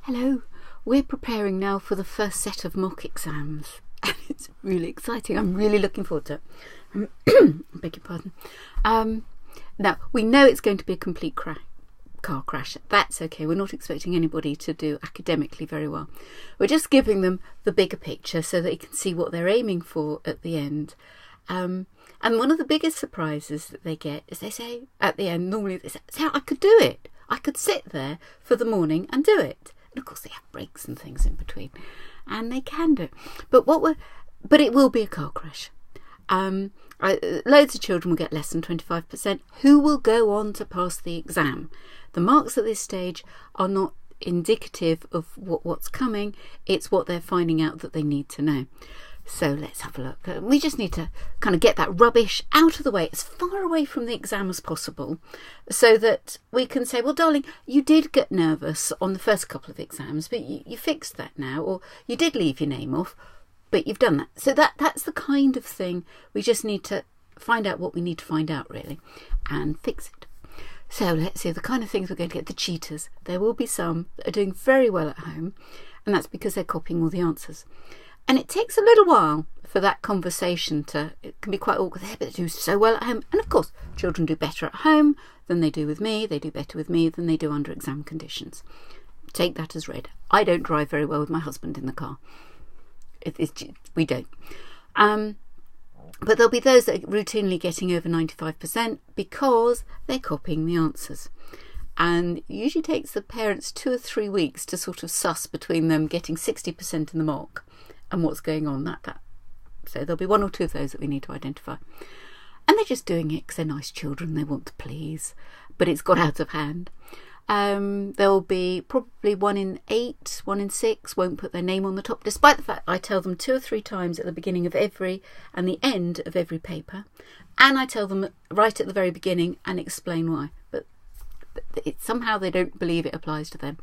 Hello, we're preparing now for the first set of mock exams and it's really exciting. I'm really looking forward to it. Beg your pardon. Now, we know it's going to be a complete car crash. That's okay. We're not expecting anybody to do academically very well. We're just giving them the bigger picture so that you can see what they're aiming for at the end. And one of the biggest surprises that they get is they say at the end, normally they say, I could do it. I could sit there for the morning and do it. And of course they have breaks and things in between, and they can do it. But it will be a car crash. Loads of children will get less than 25%. Who will go on to pass the exam? The marks at this stage are not indicative of what's coming. It's what they're finding out that they need to know. So let's have a look. We just need to kind of get that rubbish out of the way, as far away from the exam as possible, so that we can say, well, darling, you did get nervous on the first couple of exams, but you fixed that now, or you did leave your name off, but you've done that. So that's the kind of thing we just need to find out what we need to find out, really, and fix it. So let's see the kind of things we're going to get. The cheaters. There will be some that are doing very well at home, and that's because they're copying all the answers. And it takes a little while for that conversation it can be quite awkward there, but they do so well at home. And of course, children do better at home than they do with me. They do better with me than they do under exam conditions. Take that as read. I don't drive very well with my husband in the car. We don't. But there'll be those that are routinely getting over 95% because they're copying the answers. And it usually takes the parents 2 or 3 weeks to sort of suss between them getting 60% in the mock and what's going on. So there'll be 1 or 2 of those that we need to identify. And they're just doing it because they're nice children, they want to please, but it's got out of hand. There'll be probably 1 in 8, 1 in 6 won't put their name on the top, despite the fact I tell them 2 or 3 times at the beginning of every and the end of every paper, and I tell them right at the very beginning and explain why, but somehow they don't believe it applies to them.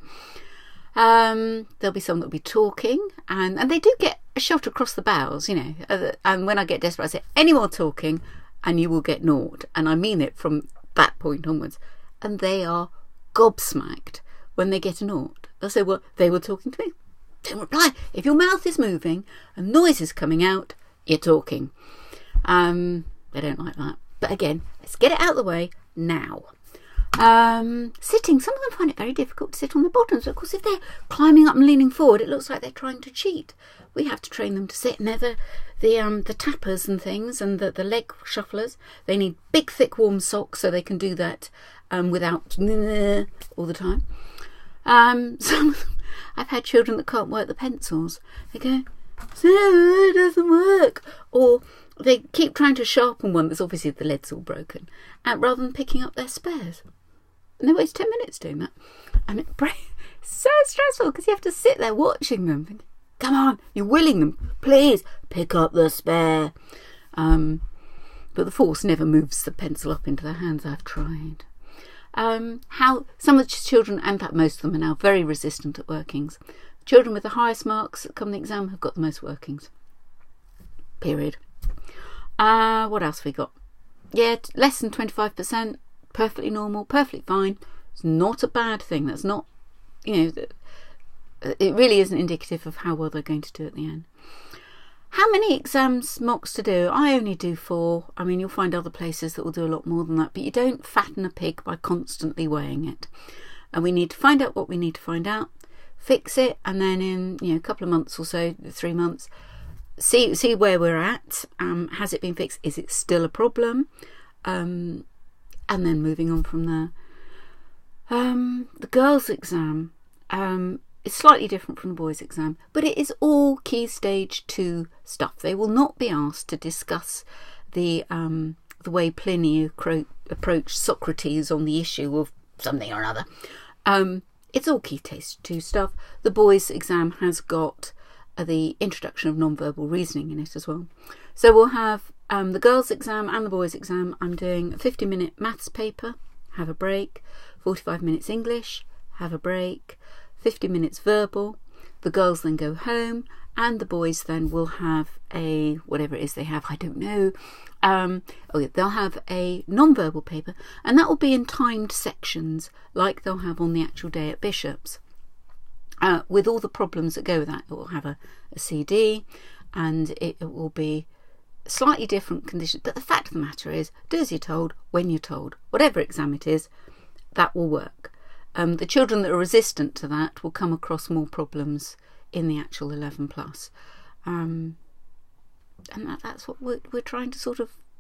There'll be some that'll be talking, and they do get a shot across the bows, and when I get desperate I say, any more talking and you will get naught, and I mean it from that point onwards. And they are gobsmacked when they get a naught. They'll say, well, they were talking to me. Don't reply. If your mouth is moving and noise is coming out, you're talking. They don't like that. But again, let's get it out of the way now. Sitting, some of them find it very difficult to sit on their bottoms. Of course, if they're climbing up and leaning forward, it looks like they're trying to cheat. We have to train them to sit. Never the tappers and things and the leg shufflers. They need big, thick, warm socks so they can do that without all the time. Some of them, I've had children that can't work the pencils. They go, so it doesn't work, or they keep trying to sharpen one that's obviously the lead's all broken, rather than picking up their spares. And they waste 10 minutes doing that. And it's so stressful because you have to sit there watching them. Thinking, come on, you're willing them. Please pick up the spare. But the force never moves the pencil up into their hands. I've tried. How some of the children, and in fact most of them, are now very resistant at workings. Children with the highest marks that come the exam have got the most workings. Period. What else have we got? Yeah, less than 25%. Perfectly normal, perfectly fine. It's not a bad thing. That's not, it really isn't indicative of how well they're going to do at the end. How many mocks to do? I only do 4. I mean, you'll find other places that will do a lot more than that, but you don't fatten a pig by constantly weighing it. And we need to find out what we need to find out, fix it, and then in a couple of months or so, 3 months, see where we're at. Has it been fixed? Is it still a problem? And then moving on from there. The girls' exam is slightly different from the boys' exam, but it is all Key Stage 2 stuff. They will not be asked to discuss the way Pliny approached Socrates on the issue of something or another. It's all Key Stage 2 stuff. The boys' exam has got the introduction of non-verbal reasoning in it as well. So we'll have the girls' exam and the boys' exam. I'm doing a 50-minute maths paper, have a break, 45 minutes English, have a break, 50 minutes verbal. The girls then go home, and the boys then will have whatever it is they have, I don't know. They'll have a non-verbal paper, and that will be in timed sections like they'll have on the actual day at Bishop's. with all the problems that go with that. It will have a CD, and it will be slightly different conditions. But the fact of the matter is, do as you're told, when you're told. Whatever exam it is, that will work. The children that are resistant to that will come across more problems in the actual 11 plus. And that's what we're trying to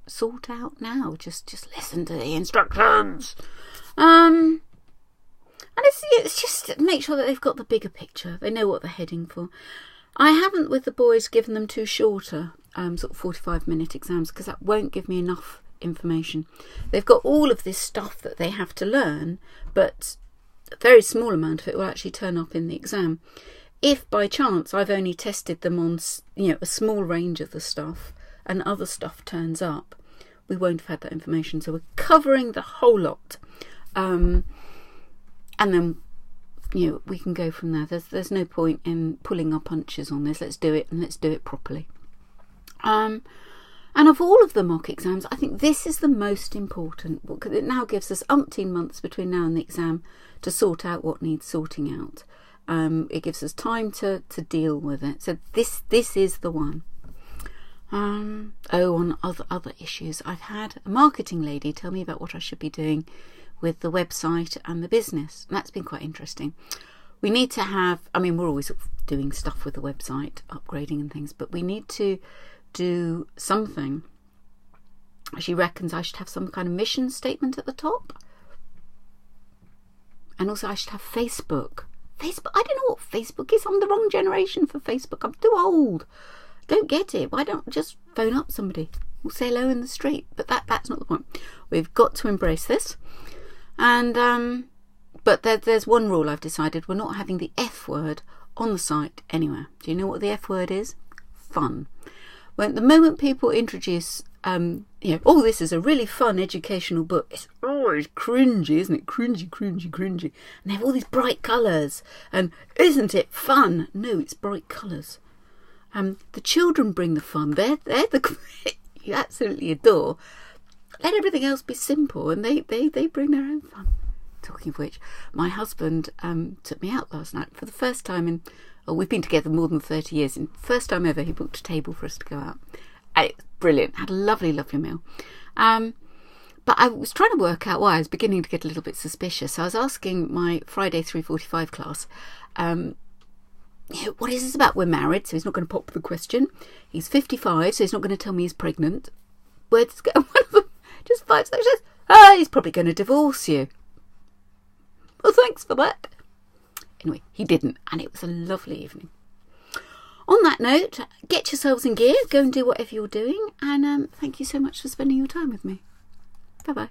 sort out now. Just listen to the instructions. And it's just make sure that they've got the bigger picture. They know what they're heading for. I haven't, with the boys, given them two shorter sort of 45-minute exams, because that won't give me enough information. They've got all of this stuff that they have to learn, but a very small amount of it will actually turn up in the exam. If by chance I've only tested them on a small range of the stuff and other stuff turns up, we won't have had that information. So we're covering the whole lot. And then we can go from there. There's no point in pulling our punches on this. Let's do it, and let's do it properly. And of all of the mock exams, I think this is the most important, because it now gives us umpteen months between now and the exam to sort out what needs sorting out. It gives us time to deal with it. So this is the one. On other issues, I've had a marketing lady tell me about what I should be doing with the website and the business. And that's been quite interesting. We need to have, we're always sort of doing stuff with the website, upgrading and things, but we need to do something. She reckons I should have some kind of mission statement at the top. And also I should have Facebook. I don't know what Facebook is. I'm the wrong generation for Facebook. I'm too old. Don't get it. Why don't just phone up somebody? We'll say hello in the street. But that's not the point. We've got to embrace this. And but there's one rule I've decided. We're not having the F word on the site anywhere. Do you know what the F word is? Fun. When the moment people introduce, this is a really fun educational book, it's always cringy, isn't it? Cringy. And they have all these bright colours. And isn't it fun? No, it's bright colours. The children bring the fun. They're the you absolutely adore. Let everything else be simple, and they bring their own fun. Talking of which, my husband took me out last night for the first time we've been together more than 30 years, and first time ever he booked a table for us to go out. It's brilliant. Had a lovely meal. But I was trying to work out why. I was beginning to get a little bit suspicious. So I was asking my Friday 3:45 class, what is this about? We're married, so he's not going to pop the question. He's 55, so he's not going to tell me he's pregnant. Where does it go? One of them, just 5 seconds, says, he's probably going to divorce you. Well, thanks for that. Anyway, he didn't, and it was a lovely evening. On that note, get yourselves in gear, go and do whatever you're doing, and thank you so much for spending your time with me. Bye-bye.